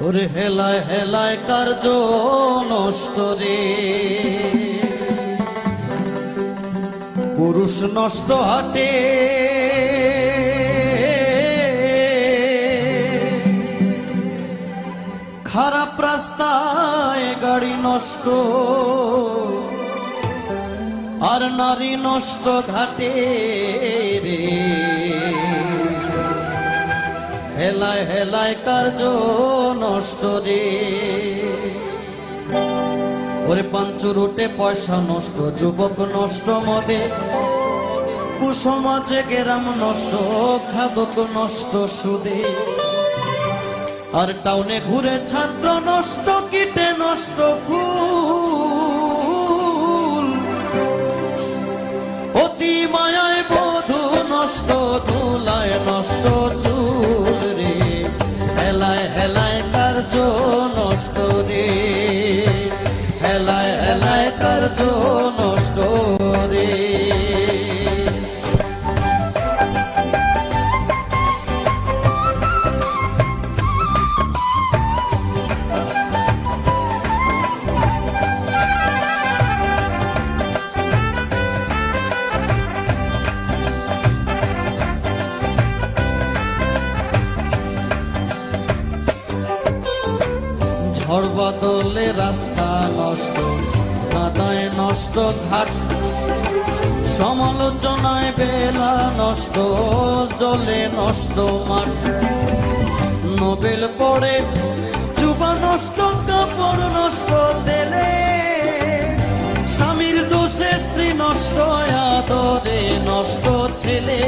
ওরে হেলায় হেলায় কার্য নষ্ট রে, পুরুষ নষ্ট হাটে খারাপ রাস্তায় গাড়ি নষ্ট, আর নারী নষ্ট ঘাটে রে। হেলায় হেলায় কার্য নষ্ট রে, ওরে পাঞ্চুর উঠে পয়সা নষ্ট, যুবক নষ্ট মদে, কুসমাজে গেরাম নষ্ট, খাদক নষ্ট সুদে, আর টাউনে ঘুরে ছাত্র নষ্ট, কীটে নষ্ট ফুল, অতি মায়ায় বধূ নষ্ট, ধুলায় নষ্ট চুল রে। হেলায় হেলায় কার্য নষ্ট রে, হেলায় হেলায় কার্য নষ্ট রে। ঝড় বাদলে রাস্তা নষ্ট, কাদায় নষ্ট ঘাট, সমালোচনায় বেলা নষ্ট, জলে নষ্ট মাঠ, নোবেল পড়ে চুবা নষ্ট, কাপড় নষ্ট দেলে, স্বামীর দোষে স্ত্রী নষ্ট, আদরে নষ্ট ছেলে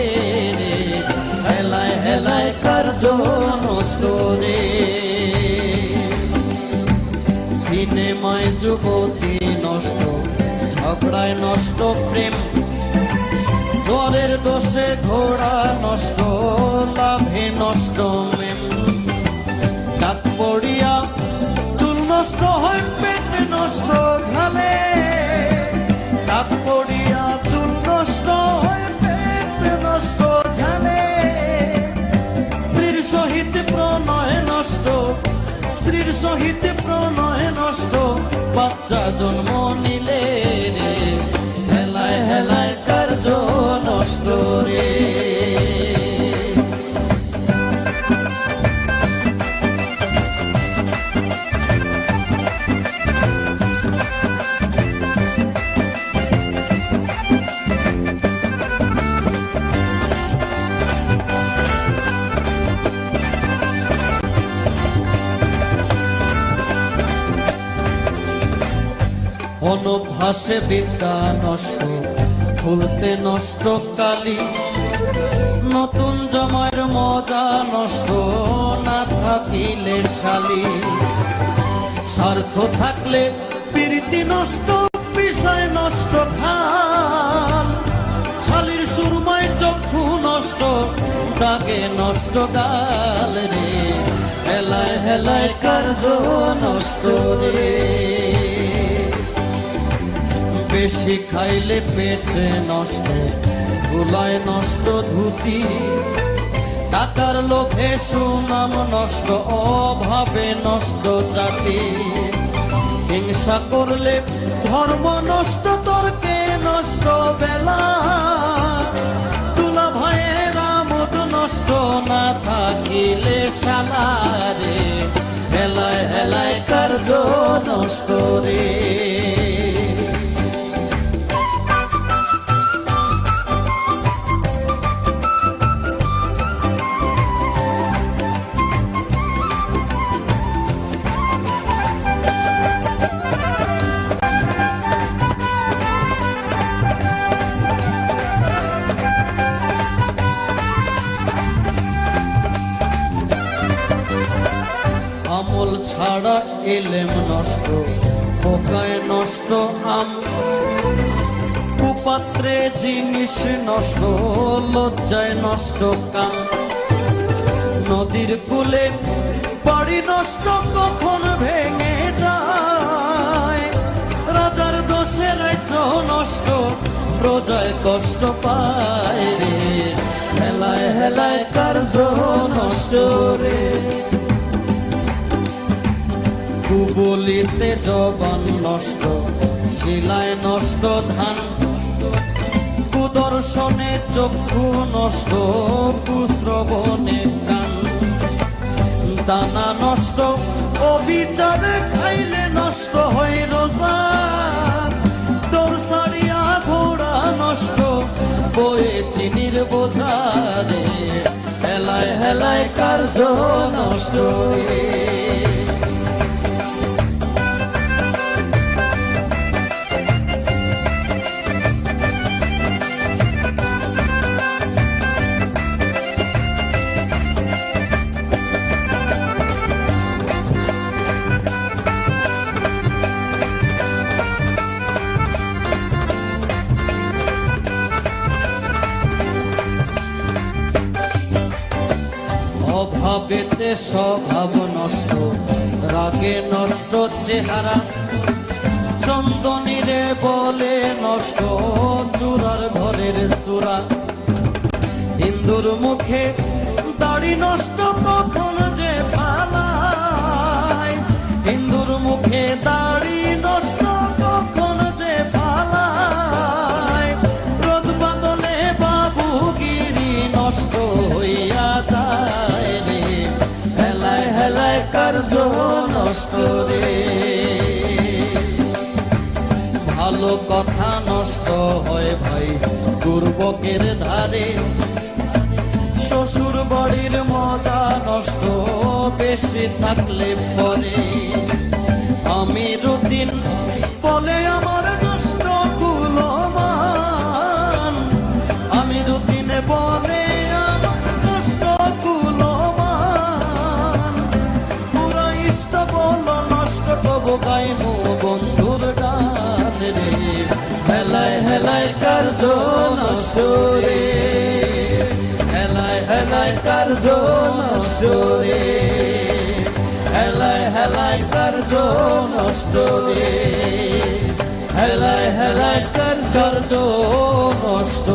রে। হেলায় হেলায় কার্য নষ্ট রে, সিনেমায় যুবতী নষ্ট, ঝগড়ায় নষ্ট প্রেম, স্বরের দোষে ঘোড়া নষ্ট, লাভে নষ্ট মেম, ডাক পড়িয়া চুল নষ্ট হয়, পেট নষ্ট ঝালে, ডাক পড়িয়া চুল নষ্ট হয়, পেট নষ্ট ঝালে, স্ত্রীর সহিত প্রণয় নষ্ট, স্ত্রীর সহিত প্রণয় নষ্ট, বাচ্চা জন্ম নিলে রে। হেলায় হেলায় কার্য নষ্ট রে। অনভ্যাসে বিদ্যা নষ্ট, ভুলতে নষ্ট কালি, নতুন জামাইয়ের মজা নষ্ট, না থাকিলে শালি, স্বার্থ থাকলে প্রীতি নষ্ট, বিষয় নষ্ট খাল, শালির সুরমায় চক্ষু নষ্ট, দাগে নষ্ট গাল রে। হেলায় হেলায় কার্য নষ্ট রে, বেশি খাইলে পেট নষ্ট, ধুলায় নষ্ট ধুতি, টাকার লোভে সুনাম নষ্ট, অভাবে নষ্ট জাতি, হিংসা করলে ধর্ম নষ্ট, তর্কে নষ্ট বেলা, তুলা ভয়ের আমোদ নষ্ট, না থাকিলে শালা রে। হেলায় হেলায় কার্য নষ্ট রে। আমল ছাড়া এলেম নষ্ট, পোকায় নষ্ট আম, কুপাত্রে জিনিস নষ্ট, লজ্জায় নষ্ট কাম, নদীর কূলে বাড়ি নষ্ট, কখন ভেঙে যায়, রাজার দোষে রাজ্য নষ্ট, প্রজায় কষ্ট পায় রে। হেলায় হেলায় কার্য নষ্ট রে। তুলিতে যৌবন নষ্ট, শিলায় নষ্ট ধান, কুদর্শনে চক্ষু নষ্ট, কুশ্রবণে কান, দানা নষ্ট, অবিচারে খাইলে নষ্ট হয় রোজা, দৌড় সারিয়া ঘোড়া নষ্ট, বয়ে চিনির বোঝা রে, হেলায় হেলায় কার্য নষ্ট রে। অভাবেতে স্বভাব নষ্ট, রাগে নষ্ট চেহারা, চন্দনীরে বলে নষ্ট, চূড়ার ঘরের চূড়া, হিন্দুর মুখে দাড়ি নষ্ট কখন যে ফালায়, হিন্দুর মুখে দাড়ি নষ্ট কখন যে ফালায়, রোদ বাদলে বাবুগিরি নষ্ট হইয়া যায় রে, হেলায় হেলায় কার্য নষ্ট রে। ভালো কথা নষ্ট হয় ভাই দুর্ভোগের ধারে, শ্বশুর বাড়ির মজা নষ্ট বেশি থাকলে পরে, আমি রুদিন বলে আমার নষ্ট কুলমান, আমি রুদিন বলে আমার নষ্ট কুলমান, পুরা ইষ্ট বল নষ্ট তবু গাইমু বন্ধুর গান রে, হেলায় হেলায় কার্য নষ্ট রে, হেলায় হেলায় কার্য নষ্ট রে, হেলায় হেলায় কার্য নষ্ট রে, হেলায় হেলায় কার্য নষ্ট